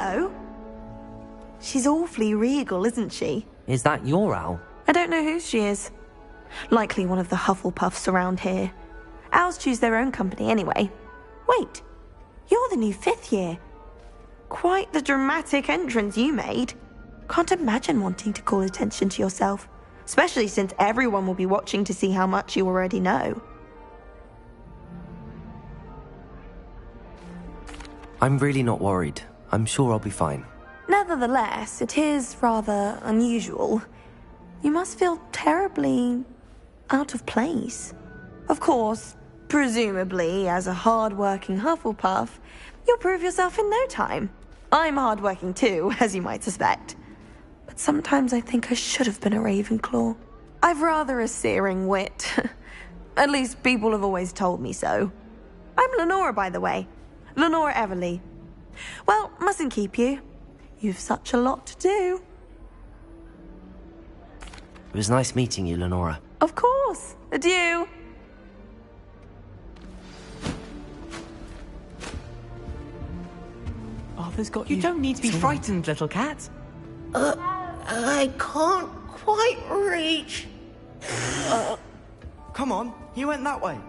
Hello. She's awfully regal, isn't she? Is that your owl? I don't know whose she is. Likely one of the Hufflepuffs around here. Owls choose their own company anyway. Wait, you're the new 5th year. Quite the dramatic entrance you made. Can't imagine wanting to call attention to yourself, especially since everyone will be watching to see how much you already know. I'm really not worried. I'm sure I'll be fine. Nevertheless, it is rather unusual. You must feel terribly out of place. Of course, presumably, as a hard-working Hufflepuff, you'll prove yourself in no time. I'm hard-working too, as you might suspect. But sometimes I think I should have been a Ravenclaw. I've rather a searing wit. At least people have always told me so. I'm Lenora, by the way. Lenora Everly. Well, mustn't keep you. You've such a lot to do. It was nice meeting you, Lenora. Of course. Adieu. Arthur's got you. You don't need to be frightened, little cat. I can't quite reach. Come on, he went that way.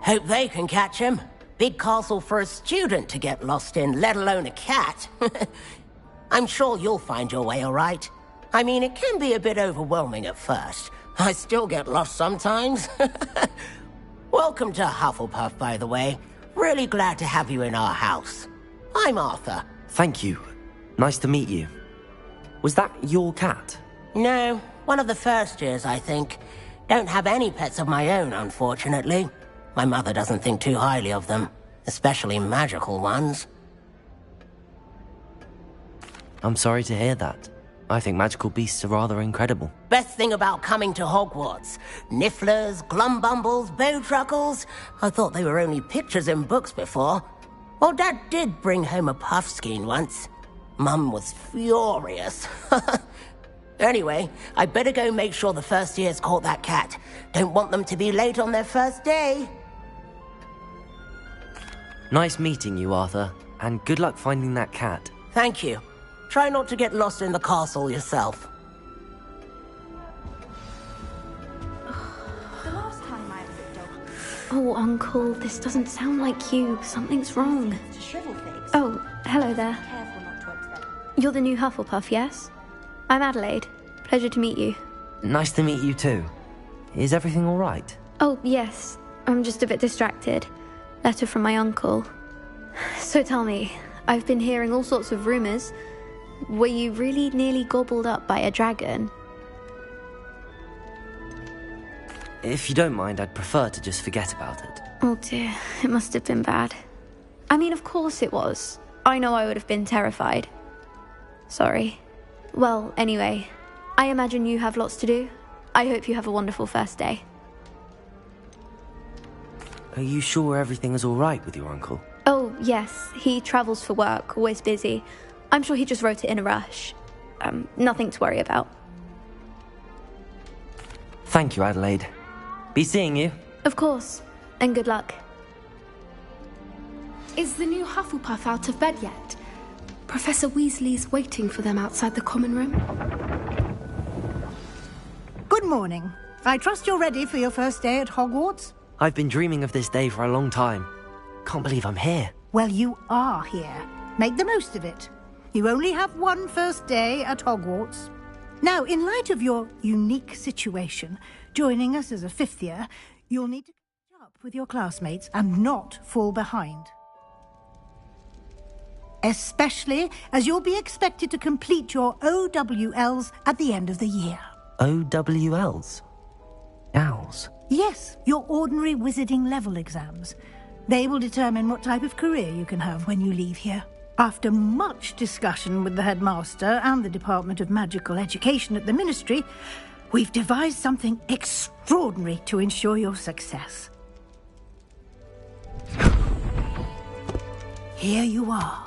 Hope they can catch him. Big castle for a student to get lost in, let alone a cat. I'm sure you'll find your way all right. I mean, it can be a bit overwhelming at first. I still get lost sometimes. Welcome to Hufflepuff, by the way. Really glad to have you in our house. I'm Arthur. Thank you. Nice to meet you. Was that your cat? No, one of the first years, I think. Don't have any pets of my own, unfortunately. My mother doesn't think too highly of them, especially magical ones. I'm sorry to hear that. I think magical beasts are rather incredible. Best thing about coming to Hogwarts. Nifflers, Glumbumbles, Bowtruckles. I thought they were only pictures in books before. Well, Dad did bring home a Puffskein once. Mum was furious. Anyway, I better go make sure the first years caught that cat. Don't want them to be late on their first day. Nice meeting you, Arthur. And good luck finding that cat. Thank you. Try not to get lost in the castle yourself. The last time I was a dog. Oh, Uncle, this doesn't sound like you. Something's wrong. To shrivel things. Oh, hello there. Careful not to upset. You're the new Hufflepuff, yes? I'm Adelaide. Pleasure to meet you. Nice to meet you too. Is everything all right? Oh, yes. I'm just a bit distracted. Letter from my uncle. So tell me, I've been hearing all sorts of rumors. Were you really nearly gobbled up by a dragon? If you don't mind, I'd prefer to just forget about it. Oh dear, it must have been bad. I mean, of course it was. I know I would have been terrified. Sorry. Well, anyway, I imagine you have lots to do. I hope you have a wonderful first day. Are you sure everything is all right with your uncle? Oh, yes. He travels for work, always busy. I'm sure he just wrote it in a rush. Nothing to worry about. Thank you, Adelaide. Be seeing you. Of course. And good luck. Is the new Hufflepuff out of bed yet? Professor Weasley's waiting for them outside the common room. Good morning. I trust you're ready for your first day at Hogwarts? I've been dreaming of this day for a long time. Can't believe I'm here. Well, you are here. Make the most of it. You only have one first day at Hogwarts. Now, in light of your unique situation, joining us as a 5th year, you'll need to catch up with your classmates and not fall behind. Especially as you'll be expected to complete your OWLs at the end of the year. OWLs? Owls? Yes, your ordinary wizarding level exams. They will determine what type of career you can have when you leave here. After much discussion with the headmaster and the Department of Magical Education at the Ministry, we've devised something extraordinary to ensure your success. Here you are.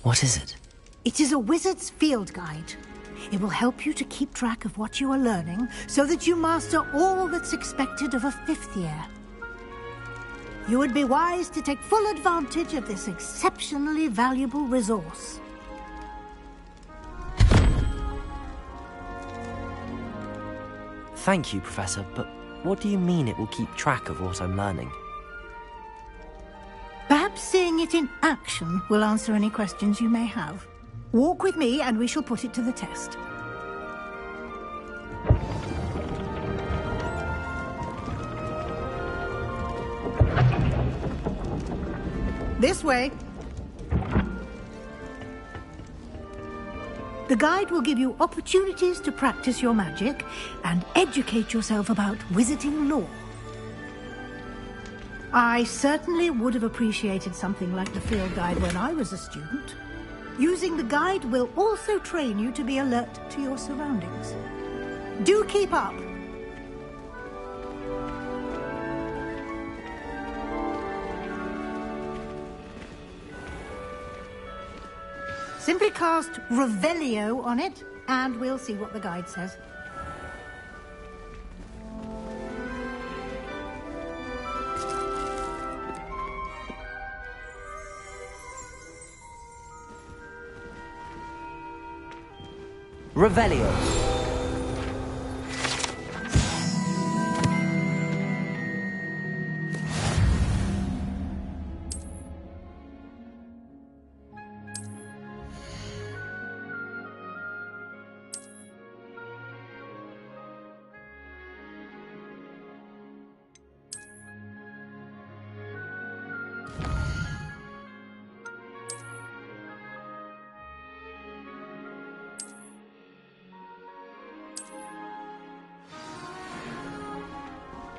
What is it? It is a wizard's field guide. It will help you to keep track of what you are learning so that you master all that's expected of a 5th year. You would be wise to take full advantage of this exceptionally valuable resource. Thank you, Professor, but what do you mean it will keep track of what I'm learning? Perhaps seeing it in action will answer any questions you may have. Walk with me and we shall put it to the test. This way. The guide will give you opportunities to practice your magic and educate yourself about wizarding lore. I certainly would have appreciated something like the field guide when I was a student. Using the guide will also train you to be alert to your surroundings. Do keep up! Simply cast Revelio on it, and we'll see what the guide says. Revelio.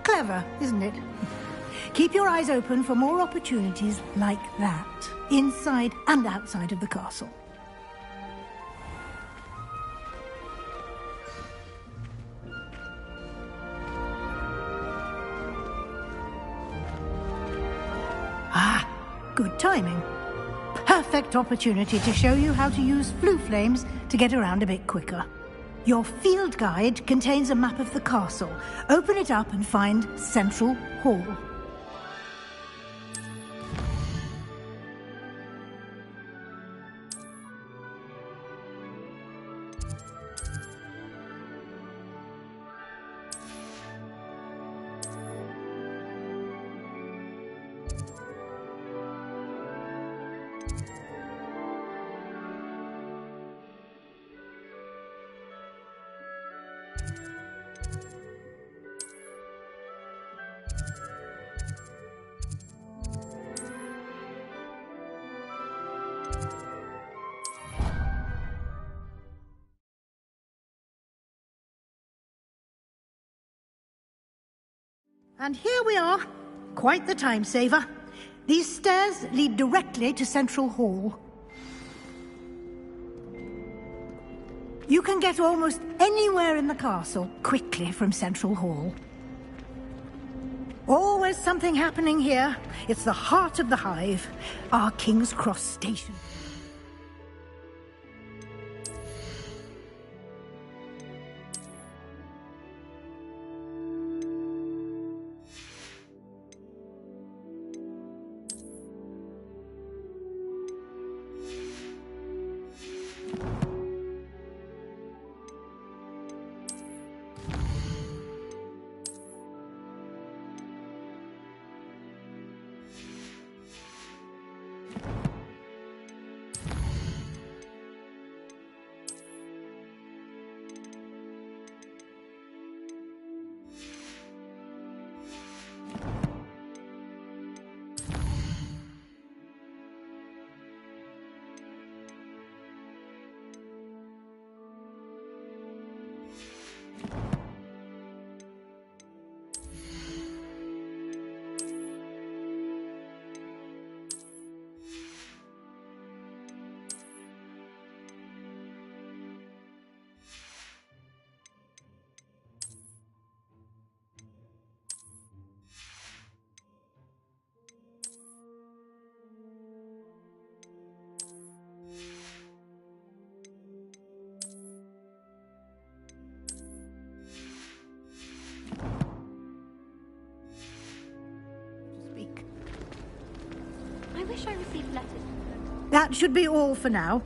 Clever, isn't it? Keep your eyes open for more opportunities like that, inside and outside of the castle. Ah, good timing. Perfect opportunity to show you how to use flue flames to get around a bit quicker. Your field guide contains a map of the castle. Open it up and find Central Hall. And here we are. Quite the time saver. These stairs lead directly to Central Hall. You can get almost anywhere in the castle quickly from Central Hall. Always something happening here. It's the heart of the Hive, our King's Cross station. That should be all for now.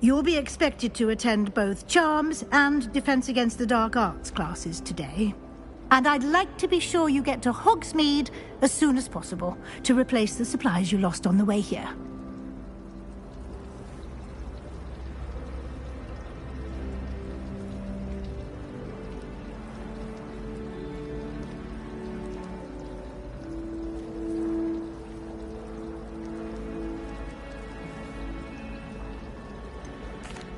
You'll be expected to attend both Charms and Defense Against the Dark Arts classes today. And I'd like to be sure you get to Hogsmeade as soon as possible to replace the supplies you lost on the way here.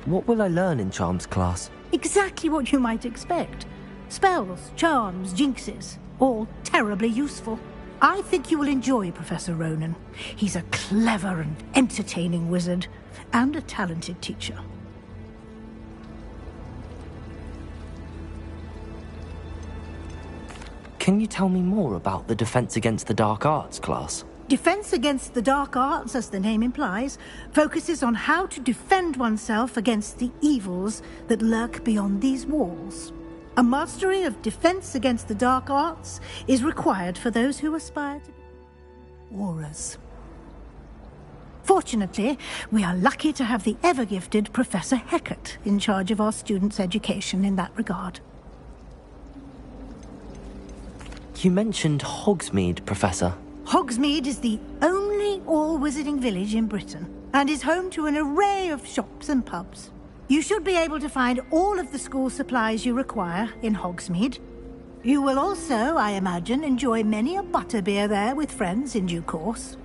What will I learn in Charms class? Exactly what you might expect. Spells, charms, jinxes, all terribly useful. I think you will enjoy Professor Ronan. He's a clever and entertaining wizard, and a talented teacher. Can you tell me more about the Defense Against the Dark Arts class? Defense Against the Dark Arts, as the name implies, focuses on how to defend oneself against the evils that lurk beyond these walls. A mastery of Defense Against the Dark Arts is required for those who aspire to be Aurors. Fortunately, we are lucky to have the ever-gifted Professor Hecat in charge of our students' education in that regard. You mentioned Hogsmeade, Professor. Hogsmeade is the only all-wizarding village in Britain and is home to an array of shops and pubs. You should be able to find all of the school supplies you require in Hogsmeade. You will also, I imagine, enjoy many a butterbeer there with friends in due course.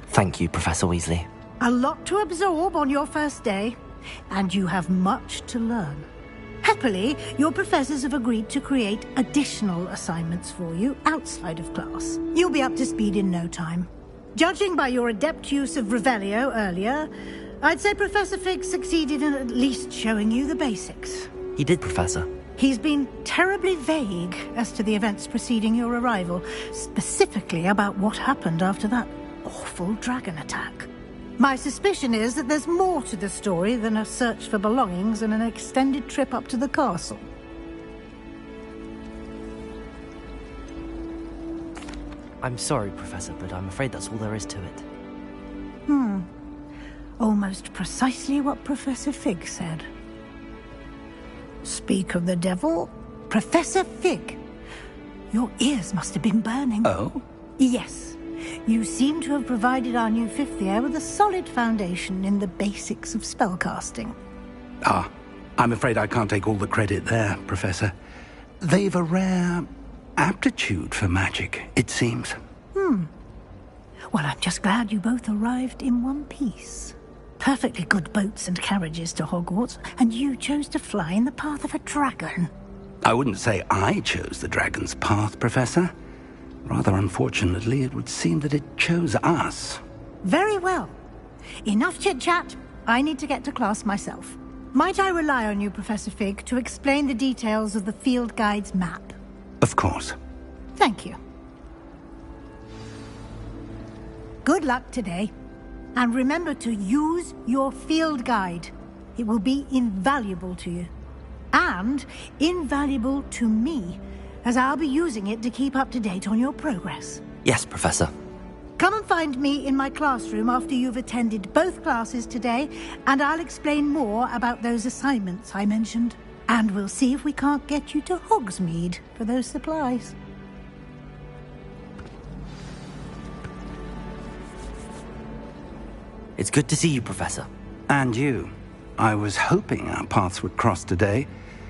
Thank you, Professor Weasley. A lot to absorb on your first day, and you have much to learn. Happily, your professors have agreed to create additional assignments for you outside of class. You'll be up to speed in no time. Judging by your adept use of Revelio earlier, I'd say Professor Fig succeeded in at least showing you the basics. He did, Professor. He's been terribly vague as to the events preceding your arrival, specifically about what happened after that awful dragon attack. My suspicion is that there's more to the story than a search for belongings and an extended trip up to the castle. I'm sorry, Professor, but I'm afraid that's all there is to it. Almost precisely what Professor Fig said. Speak of the devil, Professor Fig. Your ears must have been burning. Oh? Yes. You seem to have provided our new fifth year with a solid foundation in the basics of spellcasting. Ah, I'm afraid I can't take all the credit there, Professor. They've a rare aptitude for magic, it seems. Well, I'm just glad you both arrived in one piece. Perfectly good boats and carriages to Hogwarts, and you chose to fly in the path of a dragon. I wouldn't say I chose the dragon's path, Professor. Rather unfortunately, it would seem that it chose us. Very well. Enough chit-chat. I need to get to class myself. Might I rely on you, Professor Fig, to explain the details of the field guide's map? Of course. Thank you. Good luck today. And remember to use your field guide. It will be invaluable to you. And invaluable to me, as I'll be using it to keep up to date on your progress. Yes, Professor. Come and find me in my classroom after you've attended both classes today, and I'll explain more about those assignments I mentioned. And we'll see if we can't get you to Hogsmeade for those supplies. It's good to see you, Professor. And you. I was hoping our paths would cross today,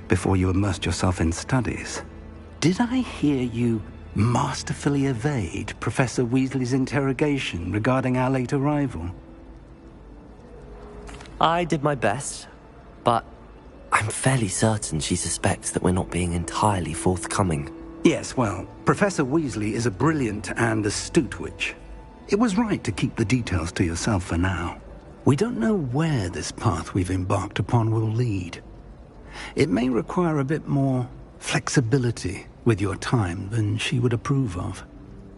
before you immersed yourself in studies. Did I hear you masterfully evade Professor Weasley's interrogation regarding our late arrival? I did my best, but I'm fairly certain she suspects that we're not being entirely forthcoming. Yes, well, Professor Weasley is a brilliant and astute witch. It was right to keep the details to yourself for now. We don't know where this path we've embarked upon will lead. It may require a bit more flexibility with your time than she would approve of.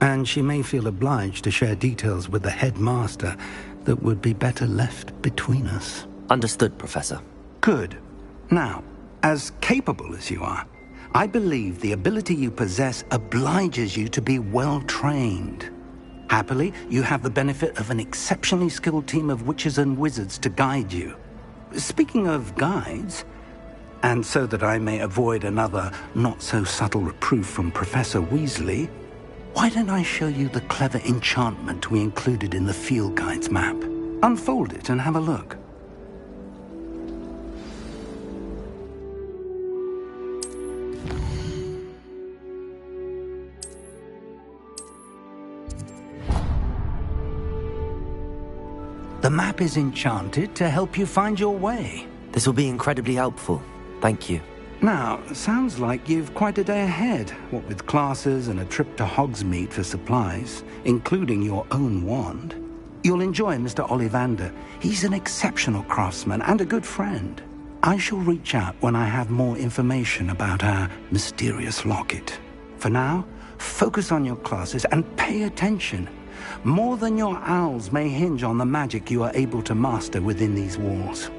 And she may feel obliged to share details with the headmaster that would be better left between us. Understood, Professor. Good. Now, as capable as you are, I believe the ability you possess obliges you to be well trained. Happily, you have the benefit of an exceptionally skilled team of witches and wizards to guide you. Speaking of guides, and so that I may avoid another not-so-subtle reproof from Professor Weasley, why don't I show you the clever enchantment we included in the field guide's map? Unfold it and have a look. The map is enchanted to help you find your way. This will be incredibly helpful. Thank you. Now, sounds like you've quite a day ahead, what with classes and a trip to Hogsmeade for supplies, including your own wand. You'll enjoy Mr. Ollivander. He's an exceptional craftsman and a good friend. I shall reach out when I have more information about our mysterious locket. For now, focus on your classes and pay attention. More than your owls may hinge on the magic you are able to master within these walls.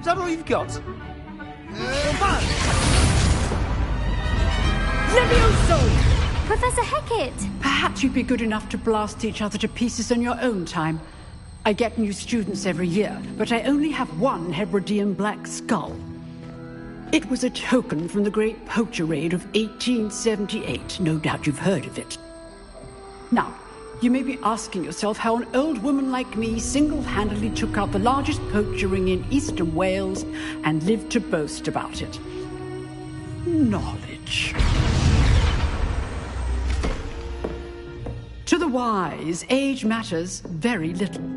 Is that all you've got? Levioso! Professor Hecat! Perhaps you'd be good enough to blast each other to pieces in your own time. I get new students every year, but I only have one Hebridean black skull. It was a token from the Great Poacher Raid of 1878. No doubt you've heard of it. Now, you may be asking yourself how an old woman like me single-handedly took out the largest poacher ring in eastern Wales and lived to boast about it. Knowledge. To the wise, age matters very little.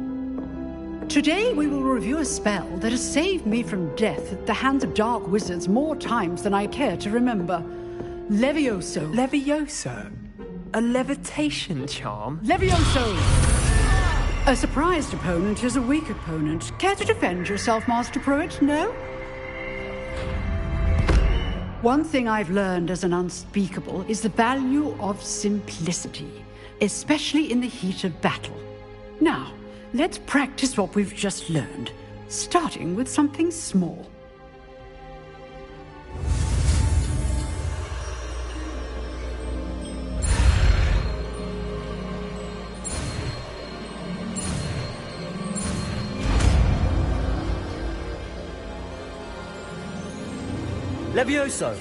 Today we will review a spell that has saved me from death at the hands of dark wizards more times than I care to remember. Levioso. Levioso? A levitation charm? Levioso! A surprised opponent is a weak opponent. Care to defend yourself, Master Pruitt? No? One thing I've learned as an unspeakable is the value of simplicity, especially in the heat of battle. Now, let's practice what we've just learned, starting with something small. Levioso!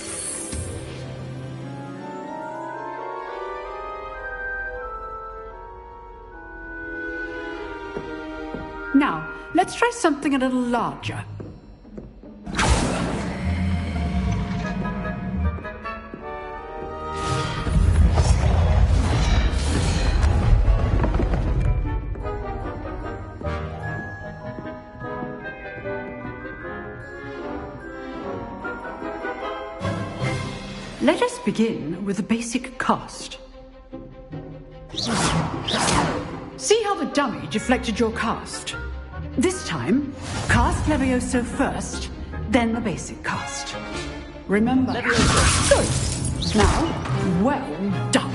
Now, let's try something a little larger. Let us begin with the basic cast. See how the dummy deflected your cast? This time, cast Levioso first, then the basic cast. Remember. Levioso. Good. Now, well done.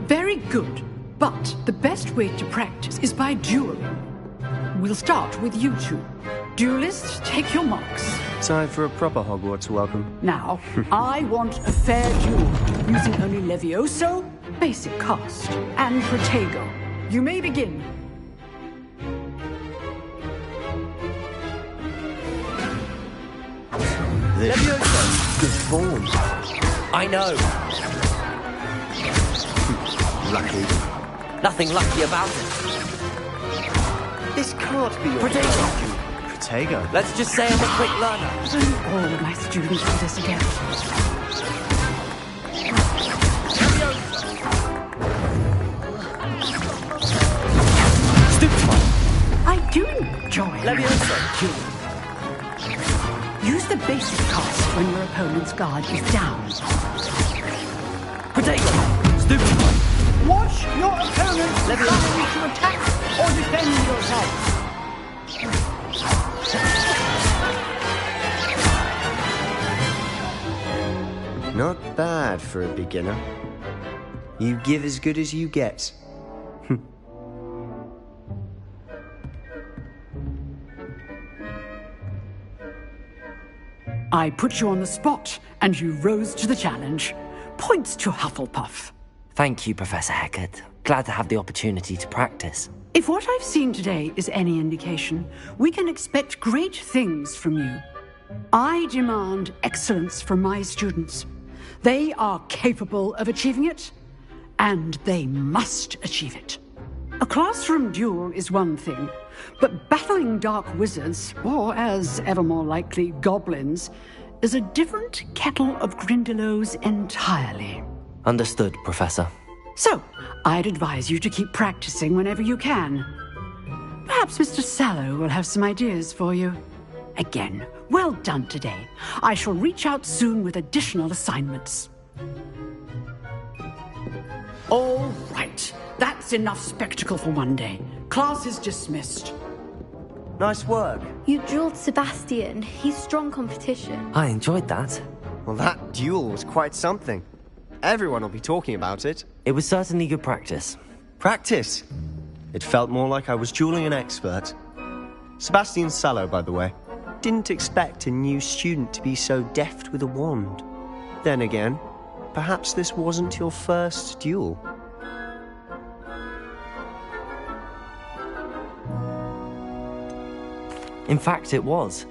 Very good. But the best way to practice is by dueling. We'll start with you two. Duelists, take your marks. Time for a proper Hogwarts welcome. Now, I want a fair duel, using only Levioso, basic cast, and Protego. You may begin. Levioso! Good form. I know. Lucky. Nothing lucky about it. This can't be your Protego! Protego. Let's just say I'm a quick learner. All of my students do this again. duel. Use the basic cast when your opponent's guard is down. Potato! Stupid! Watch your opponent's ability to attack or defend yourself. Not bad for a beginner. You give as good as you get. I put you on the spot, and you rose to the challenge. Points to Hufflepuff. Thank you, Professor Hecat. Glad to have the opportunity to practice. If what I've seen today is any indication, we can expect great things from you. I demand excellence from my students. They are capable of achieving it, and they must achieve it. A classroom duel is one thing, but battling dark wizards, or as ever more likely, goblins, is a different kettle of Grindylows entirely. Understood, Professor. So, I'd advise you to keep practicing whenever you can. Perhaps Mr. Sallow will have some ideas for you. Again, well done today. I shall reach out soon with additional assignments. All right. That's enough spectacle for one day. Class is dismissed. Nice work. You drilled Sebastian. He's strong competition. I enjoyed that. Well, that duel was quite something. Everyone will be talking about it. It was certainly good practice. Practice? It felt more like I was dueling an expert. Sebastian Sallow, by the way. Didn't expect a new student to be so deft with a wand. Then again, perhaps this wasn't your first duel. In fact, it was.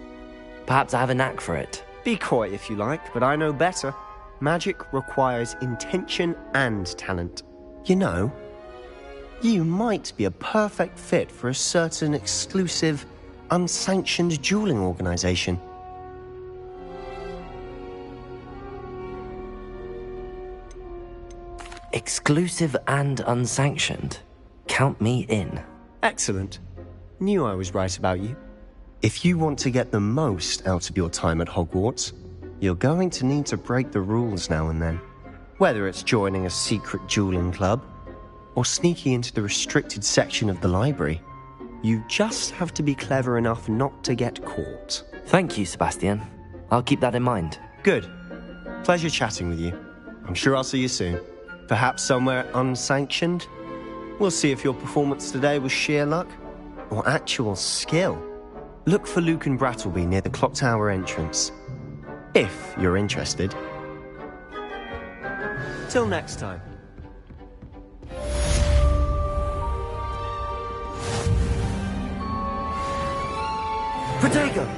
Perhaps I have a knack for it. Be coy if you like, but I know better. Magic requires intention and talent. You know, you might be a perfect fit for a certain exclusive, unsanctioned dueling organization. Exclusive and unsanctioned. Count me in. Excellent. Knew I was right about you. If you want to get the most out of your time at Hogwarts, you're going to need to break the rules now and then. Whether it's joining a secret dueling club, or sneaking into the restricted section of the library, you just have to be clever enough not to get caught. Thank you, Sebastian. I'll keep that in mind. Good. Pleasure chatting with you. I'm sure I'll see you soon. Perhaps somewhere unsanctioned? We'll see if your performance today was sheer luck, or actual skill. Look for Luke and Brattleby near the clock tower entrance. If you're interested. Till next time. Potato!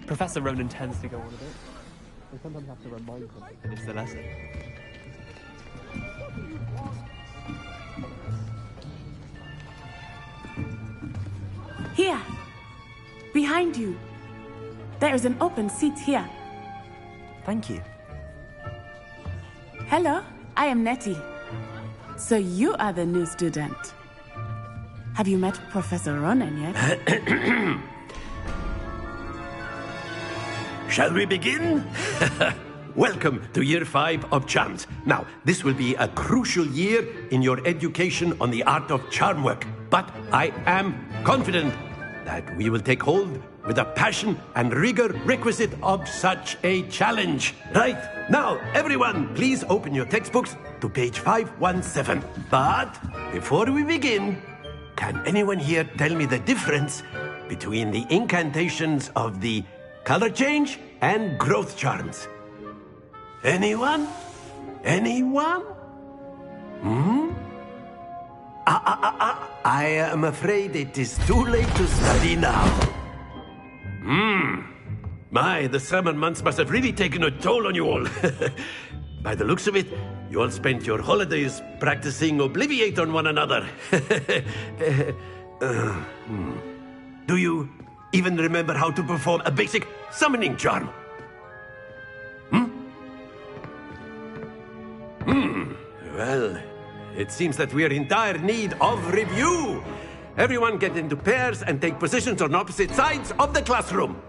Professor Ronan tends to go on a bit. We sometimes have to remind him to finish the lesson. Here! Behind you! There is an open seat here. Thank you. Hello, I am Nettie. So you are the new student. Have you met Professor Ronan yet? Shall we begin? Welcome to Year 5 of Charms. Now, this will be a crucial year in your education on the art of charm work. But I am confident that we will take hold with the passion and rigor requisite of such a challenge. Right, now, everyone, please open your textbooks to page 517. But before we begin, can anyone here tell me the difference between the incantations of the color change and growth charms? Anyone? Anyone? I am afraid it is too late to study now. My, the summer months must have really taken a toll on you all. By the looks of it, you all spent your holidays practicing Obliviate on one another. Do you even remember how to perform a basic summoning charm? Well, it seems that we are in dire need of review. Everyone get into pairs and take positions on opposite sides of the classroom.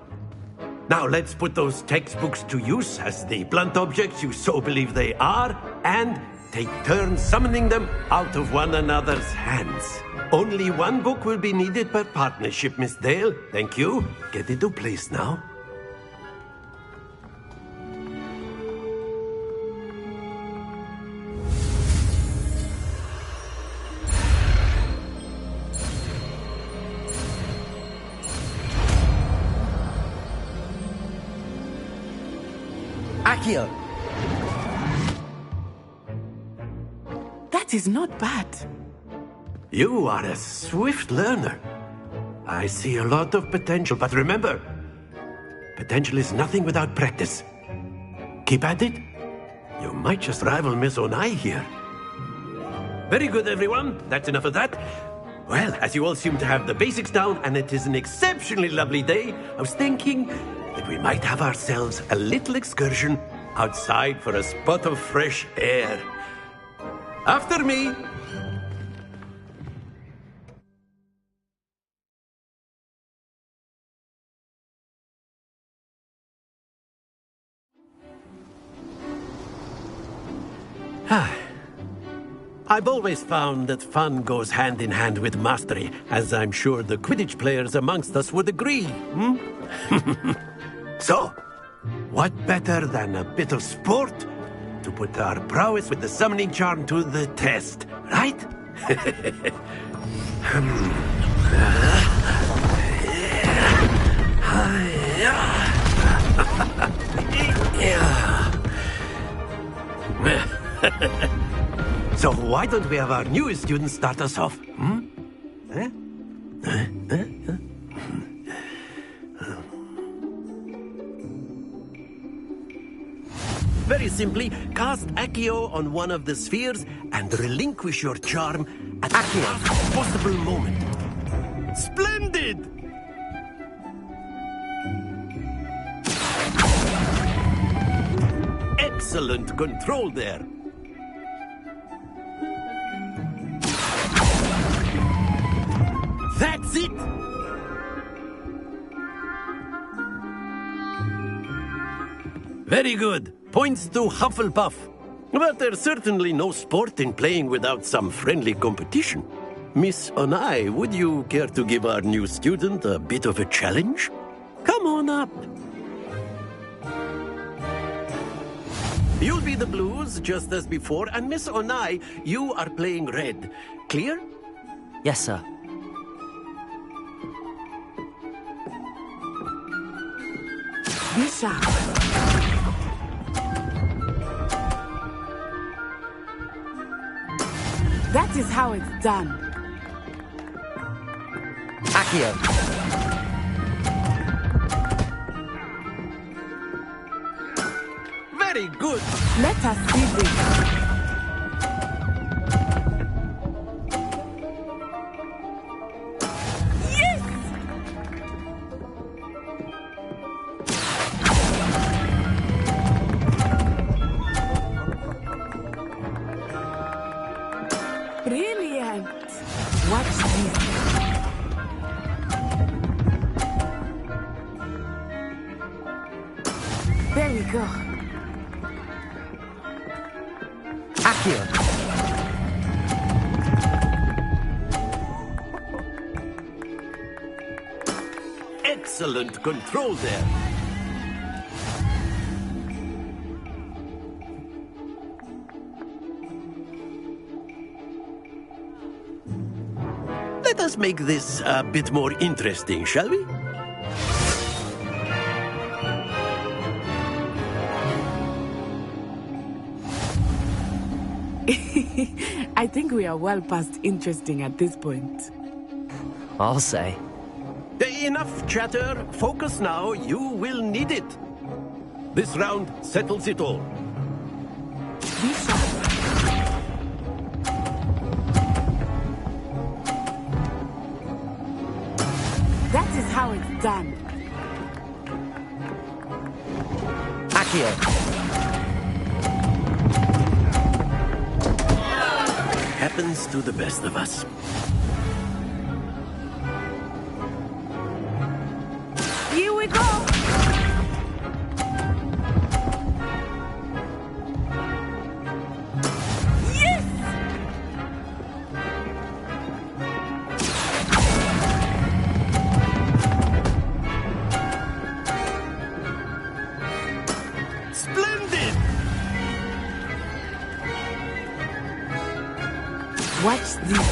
Now let's put those textbooks to use as the blunt objects you so believe they are, and take turns summoning them out of one another's hands. Only one book will be needed per partnership, Miss Dale. Thank you. Get into place now. Accio! That is not bad. You are a swift learner. I see a lot of potential, but remember, potential is nothing without practice. Keep at it. You might just rival Miss Onai here. Very good, everyone. That's enough of that. Well, as you all seem to have the basics down, and it is an exceptionally lovely day, I was thinking that we might have ourselves a little excursion outside for a spot of fresh air. After me. I've always found that fun goes hand in hand with mastery, as I'm sure the Quidditch players amongst us would agree. So, what better than a bit of sport to put our prowess with the summoning charm to the test, right? So why don't we have our newest student start us off? Very simply, cast Accio on one of the spheres and relinquish your charm at the last possible moment. Splendid! Excellent control there. That's it! Very good. Points to Hufflepuff. But there's certainly no sport in playing without some friendly competition. Miss Onai, would you care to give our new student a bit of a challenge? Come on up. You'll be the blues, just as before, and Miss Onai, you are playing red. Clear? Yes, sir. Be sharp. That is how it's done. Accio! Very good. Let us see this. Yes! Brilliant! Watch this. There we go. Accio! Excellent control there. Let us make this a bit more interesting, shall we? I think we are well past interesting at this point. I'll say. Enough chatter. Focus now. You will need it. This round settles it all. That is how it's done. Accio. Happens to the best of us. Here we go! Yes! Splendid! Watch this.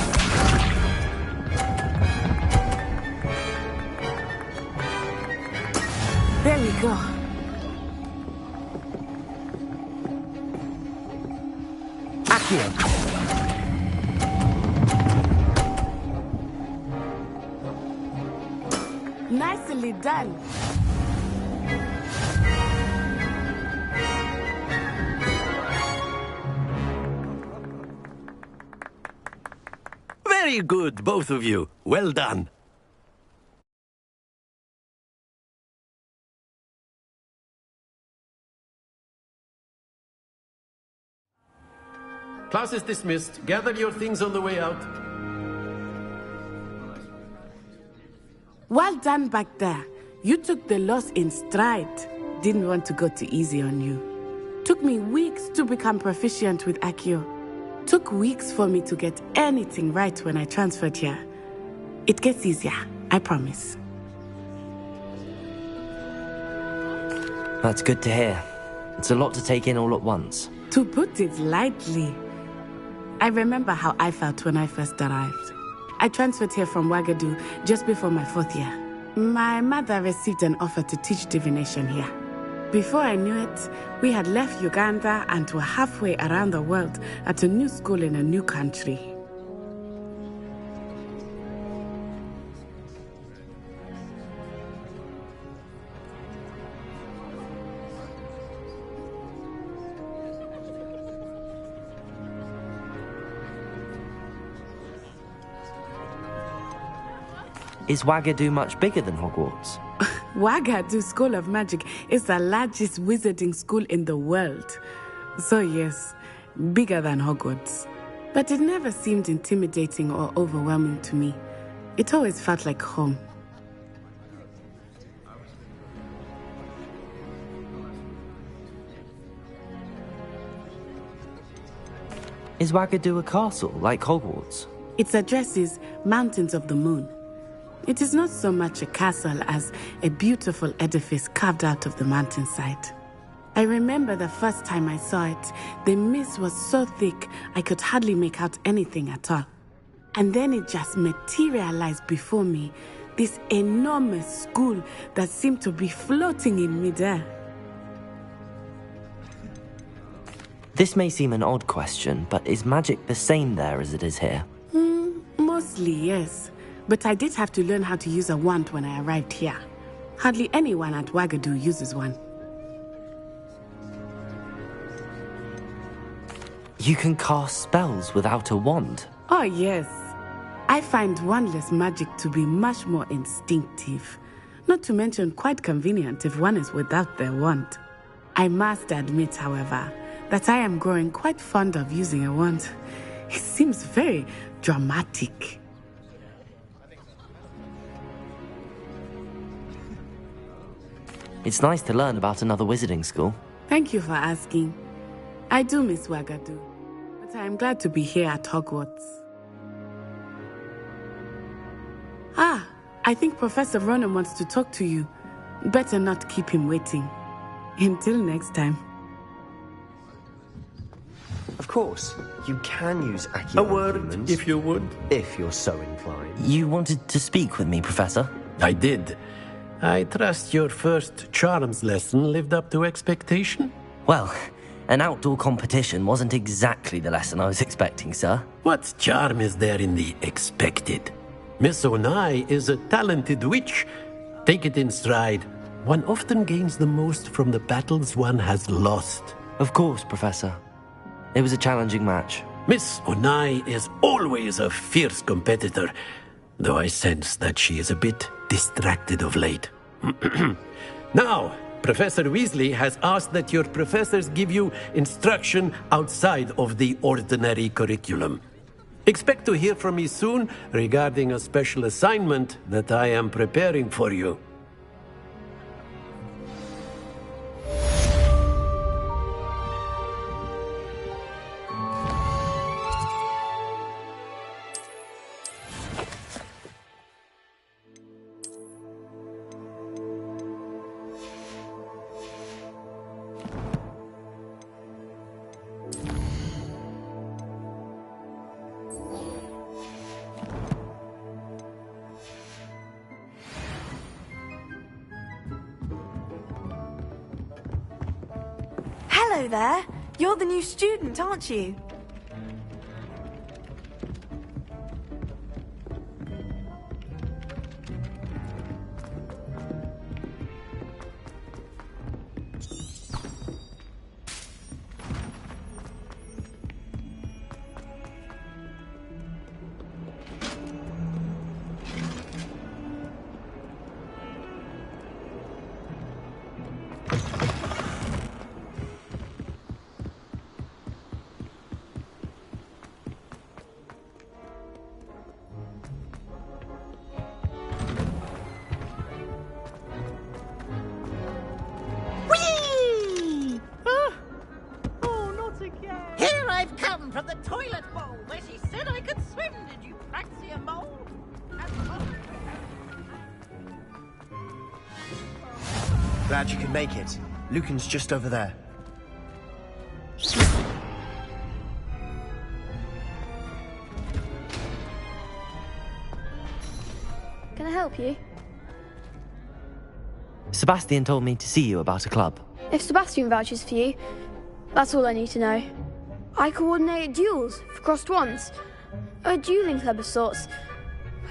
There we go. Accio. Nicely done. Very good, both of you. Well done. Class is dismissed. Gather your things on the way out. Well done back there. You took the loss in stride. Didn't want to go too easy on you. Took me weeks to become proficient with Accio. Took weeks for me to get anything right when I transferred here. It gets easier, I promise. That's good to hear. It's a lot to take in all at once. To put it lightly, I remember how I felt when I first arrived. I transferred here from Ouagadougou just before my 4th year. My mother received an offer to teach divination here. Before I knew it, we had left Uganda and were halfway around the world at a new school in a new country. Is Ouagadougou much bigger than Hogwarts? Ouagadougou School of Magic is the largest wizarding school in the world. So yes, bigger than Hogwarts. But it never seemed intimidating or overwhelming to me. It always felt like home. Is Ouagadougou a castle, like Hogwarts? Its address is Mountains of the Moon. It is not so much a castle as a beautiful edifice carved out of the mountainside. I remember the first time I saw it, the mist was so thick I could hardly make out anything at all. And then it just materialized before me, this enormous school that seemed to be floating in midair. This may seem an odd question, but is magic the same there as it is here? Mostly, yes. But I did have to learn how to use a wand when I arrived here. Hardly anyone at Ouagadougou uses one. You can cast spells without a wand? Oh, yes. I find wandless magic to be much more instinctive. Not to mention quite convenient if one is without their wand. I must admit, however, that I am growing quite fond of using a wand. It seems very dramatic. It's nice to learn about another wizarding school. Thank you for asking. I do miss Ouagadougou, but I am glad to be here at Hogwarts. Ah, I think Professor Ronan wants to talk to you. Better not keep him waiting. Until next time. Of course, you can use Accio. A word, if you would. If you're so inclined. You wanted to speak with me, Professor? I did. I trust your first charms lesson lived up to expectation? Well, An outdoor competition wasn't exactly the lesson I was expecting, sir. What charm is there in the expected? Miss Onai is a talented witch. Take it in stride. One often gains the most from the battles one has lost. Of course, Professor. It was a challenging match. Miss Onai is always a fierce competitor, though I sense that she is a bit distracted of late. Now, Professor Weasley has asked that your professors give you instruction outside of the ordinary curriculum. Expect to hear from me soon regarding a special assignment that I am preparing for you. Hello there. You're the new student, aren't you? From the toilet bowl where she said I could swim. Did you praxia mole? Glad you could make it. Lucan's just over there. Can I help you? Sebastian told me to see you about a club. If Sebastian vouches for you, that's all I need to know. I coordinate duels for crossed wands. A dueling club of sorts.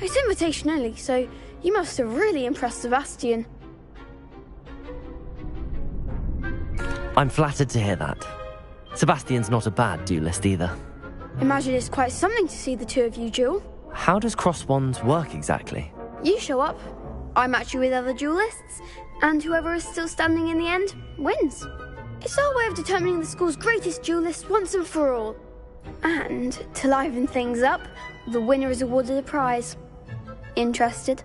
It's invitation only, so you must have really impressed Sebastian. I'm flattered to hear that. Sebastian's not a bad duelist either. Imagine it's quite something to see the two of you duel. How does crossed wands work exactly? You show up, I match you with other duelists, and whoever is still standing in the end wins. It's our way of determining the school's greatest duelist once and for all. And, to liven things up, the winner is awarded a prize. Interested?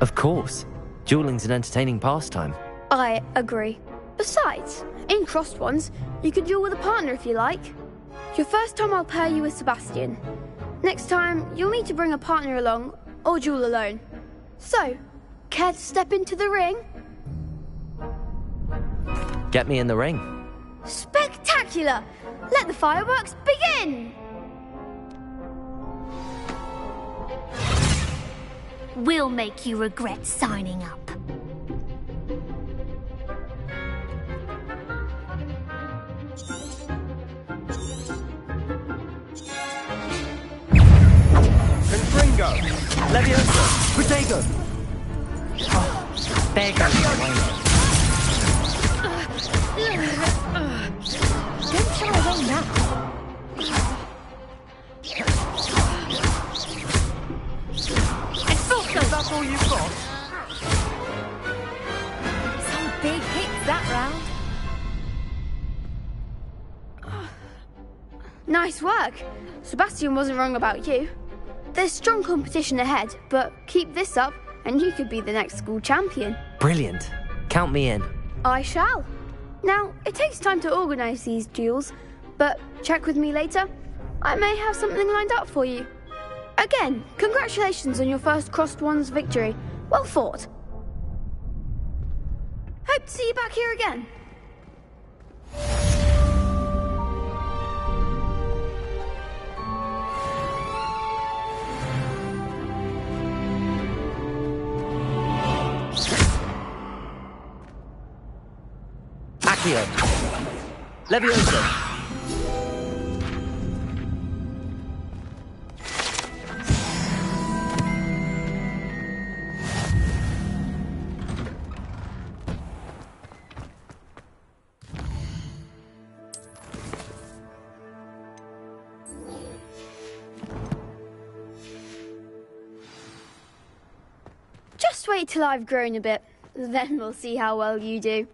Of course. Dueling's an entertaining pastime. I agree. Besides, in crossed ones, you can duel with a partner if you like. Your first time I'll pair you with Sebastian. Next time, you'll need to bring a partner along, or duel alone. So, care to step into the ring? Get me in the ring. Spectacular! Let the fireworks begin! We'll make you regret signing up. Confringo! Leviosa! Protego! There goes. Don't shy away now. That's all you've got? Some big hits that round. Nice work. Sebastian wasn't wrong about you. There's strong competition ahead, but keep this up and you could be the next school champion. Brilliant. Count me in. I shall. Now, it takes time to organise these duels, but check with me later. I may have something lined up for you. Again, congratulations on your first crossed wands victory. Well fought. Hope to see you back here again. Accio. Levioso. Just wait till I've grown a bit, then we'll see how well you do.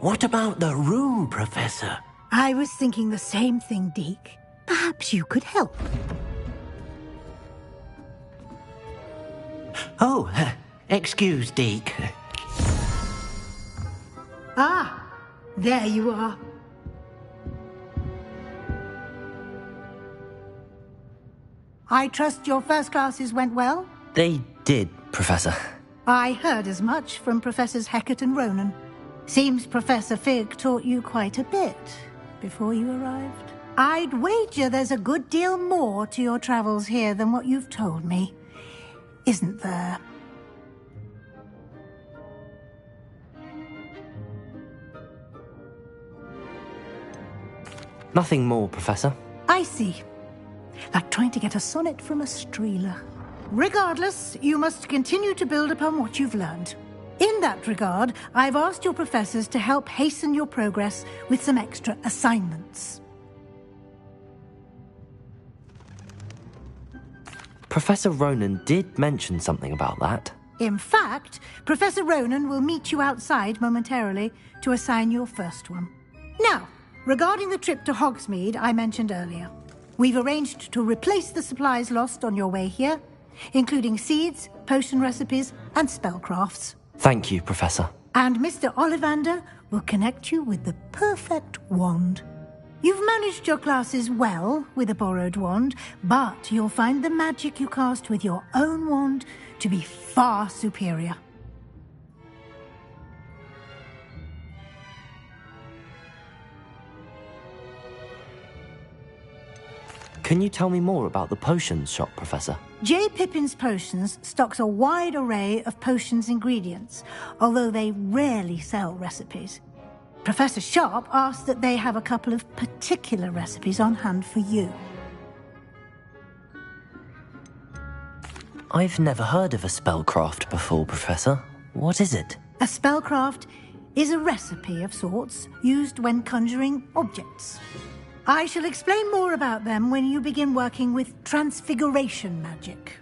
What about the room, Professor? I was thinking the same thing, Deke. Perhaps you could help. Oh, excuse, Deke. Ah, there you are. I trust your first classes went well? They did, Professor. I heard as much from Professors Hecat and Ronan. Seems Professor Fig taught you quite a bit before you arrived. I'd wager there's a good deal more to your travels here than what you've told me, isn't there? Nothing more, Professor. I see. Like trying to get a sonnet from a streeler. Regardless, you must continue to build upon what you've learned. In that regard, I've asked your professors to help hasten your progress with some extra assignments. Professor Ronan did mention something about that. In fact, Professor Ronan will meet you outside momentarily to assign your first one. Now, regarding the trip to Hogsmeade I mentioned earlier, we've arranged to replace the supplies lost on your way here, including seeds, potion recipes, and spellcrafts. Thank you, Professor. And Mr. Ollivander will connect you with the perfect wand. You've managed your classes well with a borrowed wand, but you'll find the magic you cast with your own wand to be far superior. Can you tell me more about the potions shop, Professor? J. Pippin's Potions stocks a wide array of potions ingredients, although they rarely sell recipes. Professor Sharp asked that they have a couple of particular recipes on hand for you. I've never heard of a spellcraft before, Professor. What is it? A spellcraft is a recipe of sorts used when conjuring objects. I shall explain more about them when you begin working with transfiguration magic.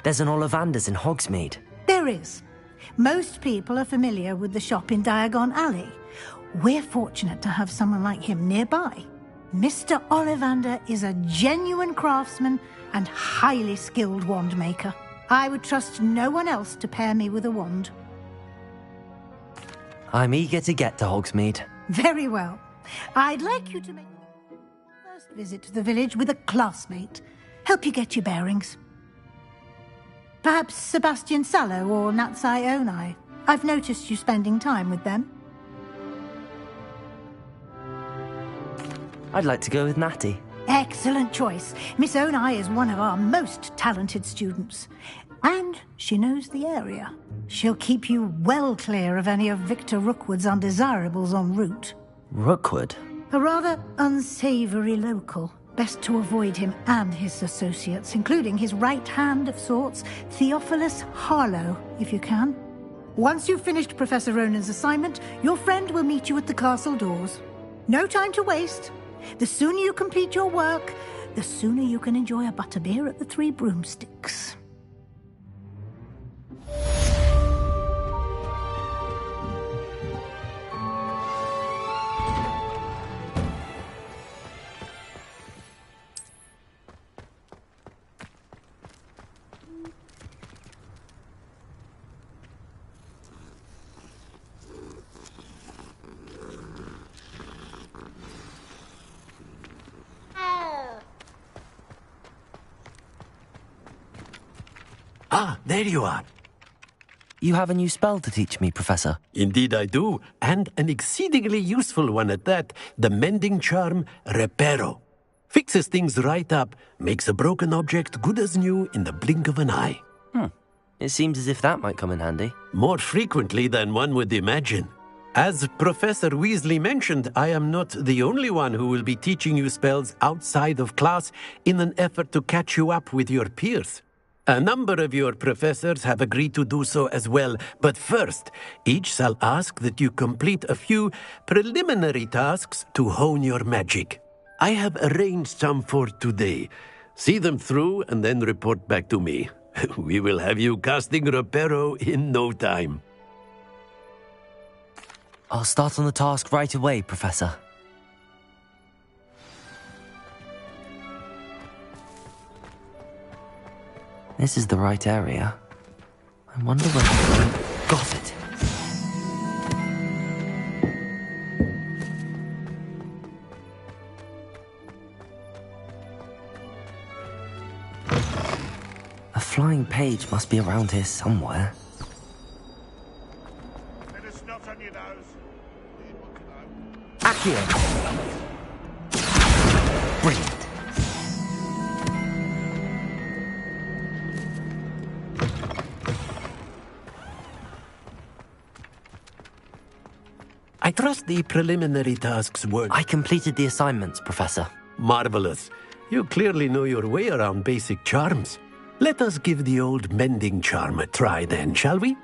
There's an Ollivander's in Hogsmeade. There is. Most people are familiar with the shop in Diagon Alley. We're fortunate to have someone like him nearby. Mr. Ollivander is a genuine craftsman and highly skilled wand maker. I would trust no one else to pair me with a wand. I'm eager to get to Hogsmeade. Very well. I'd like you to make your first visit to the village with a classmate. Help you get your bearings. Perhaps Sebastian Sallow or Natsai Onai. I've noticed you spending time with them. I'd like to go with Natty. Excellent choice. Miss Onai is one of our most talented students. And she knows the area. She'll keep you well clear of any of Victor Rookwood's undesirables en route. Rookwood? A rather unsavory local. Best to avoid him and his associates, including his right hand of sorts, Theophilus Harlow, if you can. Once you've finished Professor Ronan's assignment, your friend will meet you at the castle doors. No time to waste. The sooner you complete your work, the sooner you can enjoy a butterbeer at the Three Broomsticks. Ah, there you are. You have a new spell to teach me, Professor. Indeed I do, and an exceedingly useful one at that. The mending charm, Reparo. Fixes things right up, makes a broken object good as new in the blink of an eye. It seems as if that might come in handy. More frequently than one would imagine. As Professor Weasley mentioned, I am not the only one who will be teaching you spells outside of class in an effort to catch you up with your peers. A number of your professors have agreed to do so as well, but first, each shall ask that you complete a few preliminary tasks to hone your magic. I have arranged some for today. See them through and then report back to me. We will have you casting Reparo in no time. I'll start on the task right away, Professor. This is the right area. I wonder where... Got it! A flying page must be around here somewhere. Accio! Brilliant! I trust the preliminary tasks were... I completed the assignments, Professor. Marvelous. You clearly know your way around basic charms. Let us give the old mending charm a try then, shall we?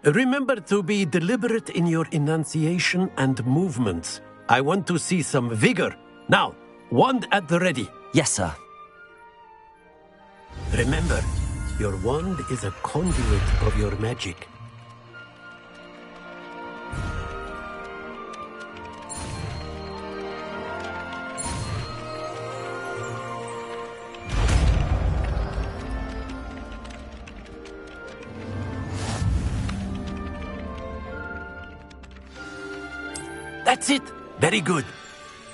Remember to be deliberate in your enunciation and movements. I want to see some vigor. Now, wand at the ready. Yes, sir. Remember, your wand is a conduit of your magic. That's it. Very good.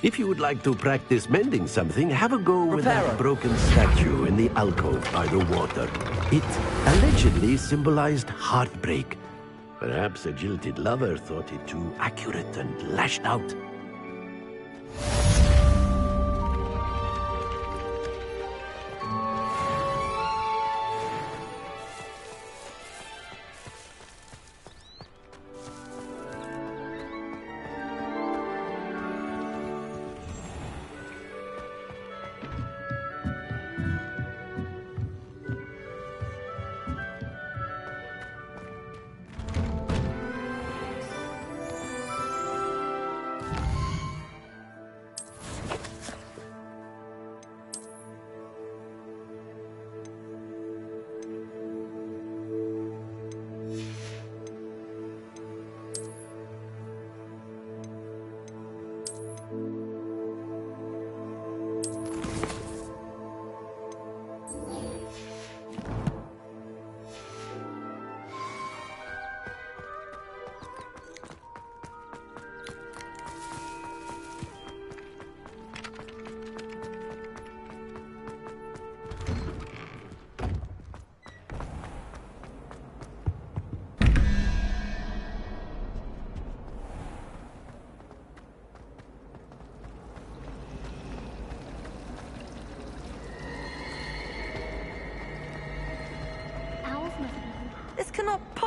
If you would like to practice mending something, have a go with that broken statue in the alcove by the water. It allegedly symbolized heartbreak. Perhaps a jilted lover thought it too accurate and lashed out.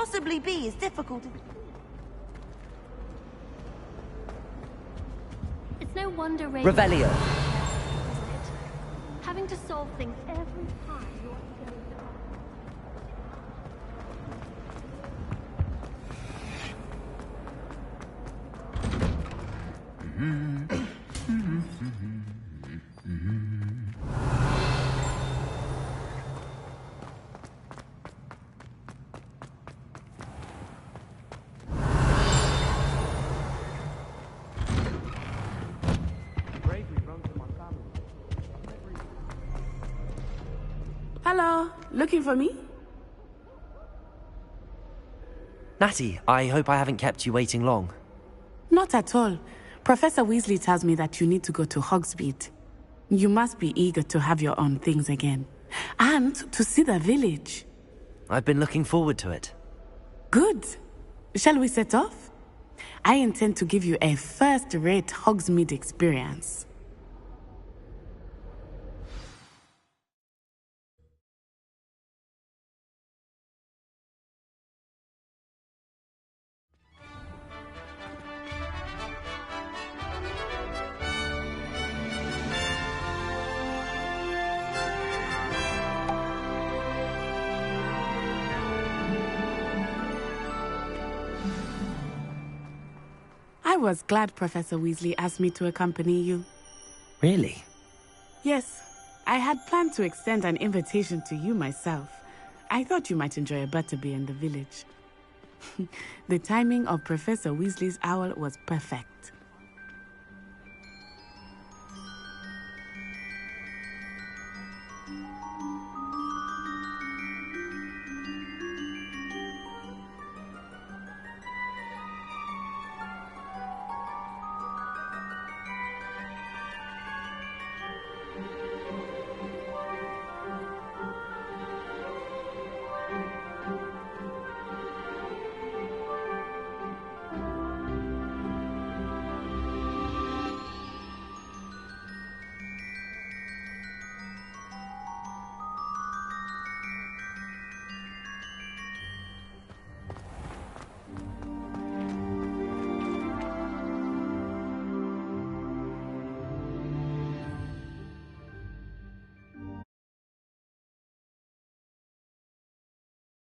possibly be as difficult as... It's no wonder Ray... Revelio. Isn't it? Having to solve things every time you want to go into... Hello, looking for me? Natty, I hope I haven't kept you waiting long. Not at all. Professor Weasley tells me that you need to go to Hogsmeade. You must be eager to have your own things again. And to see the village. I've been looking forward to it. Good. Shall we set off? I intend to give you a first-rate Hogsmeade experience. I was glad Professor Weasley asked me to accompany you. Really? Yes, I had planned to extend an invitation to you myself. I thought you might enjoy a butterbeer in the village. The timing of Professor Weasley's owl was perfect.